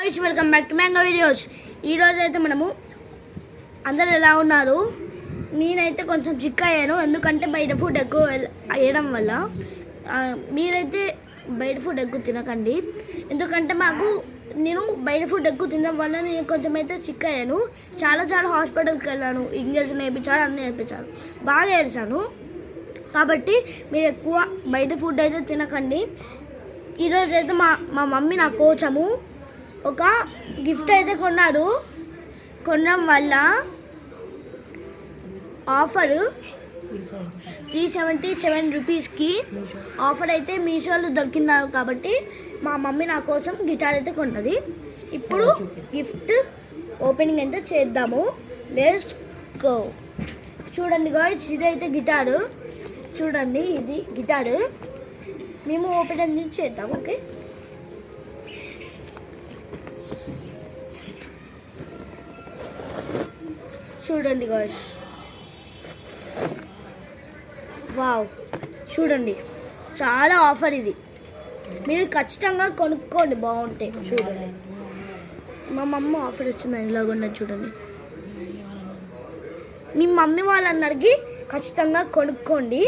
Welcome back to mango videos. ఈరోజు అయితే మనము అందరు ఎలా ఉన్నారు? నేనైతే కొంచెం చిక్ అయ్యాను, ఎందుకంటే బయట ఫుడ్ ఎక్కువ వేయడం వల్ల. మీరైతే బయట ఫుడ్ ఎక్కువ తినకండి, ఎందుకంటే నేను బయట ఫుడ్ ఎక్కువ తినడం వల్ల నేను కొంచెం అయితే చిక్ అయ్యాను. చాలా హాస్పిటల్కి వెళ్ళాను, ఇంజక్షన్ వేయించాను, అన్నీ వేయించాను, బాగా ఏడ్చాను. కాబట్టి మీరు ఎక్కువ బయట ఫుడ్ అయితే తినకండి. ఈరోజు అయితే మా మమ్మీ నా కోసము ఒక గిఫ్ట్ అయితే కొనడం వల్ల ఆఫర్ 377 రూపీస్కి ఆఫర్ అయితే మీషోలో దొరికింది. కాబట్టి మా మమ్మీ నా కోసం గిటార్ అయితే కొన్నది. ఇప్పుడు గిఫ్ట్ ఓపెనింగ్ అయితే చేద్దాము. Let's go. చూడండి గాయ్స్, ఇదైతే గిటారు. చూడండి, ఇది గిటారు. మేము ఓపెన్ అనేది చేద్దాం. ఓకే, చూడండి గాయ్స్, వావ్, చూడండి, చాలా ఆఫర్. ఇది మీరు ఖచ్చితంగా కొనుక్కోండి, బాగుంటాయి. చూడండి, మా మమ్మ ఆఫర్ వచ్చిందని ఇలాగున్నది. చూడండి, మీ మమ్మీ వాళ్ళందరికీ ఖచ్చితంగా కొనుక్కోండి,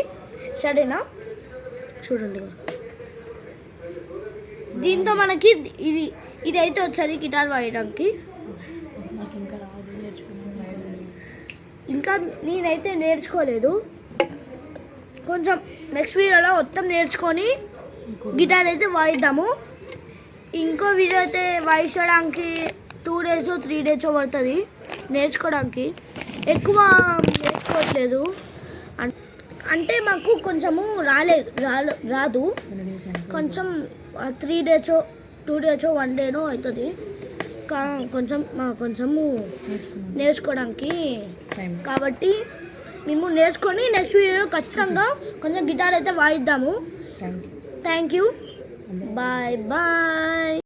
సరేనా? చూడండి, దీంతో మనకి ఇది అయితే వచ్చేది గిటార్ వాయడానికి. ఇంకా నేనైతే నేర్చుకోలేదు, కొంచెం నెక్స్ట్ వీడియోలో మొత్తం నేర్చుకొని గిటార్ అయితే వాయిద్దాము. ఇంకో వీడియో అయితే వాయించడానికి 2 days 3 days పడుతుంది నేర్చుకోవడానికి. ఎక్కువ నేర్చుకోవట్లేదు అంటే మాకు కొంచెము రాదు. కొంచెం 3 days 2 days 1 day అవుతుంది. కొంచెము నేర్చుకోవడానికి. కాబట్టి మేము నేర్చుకొని నెక్స్ట్ వీడియో ఖచ్చితంగా కొంచెం గిటార్ అయితే వాయిద్దాము. Thank you, bye bye.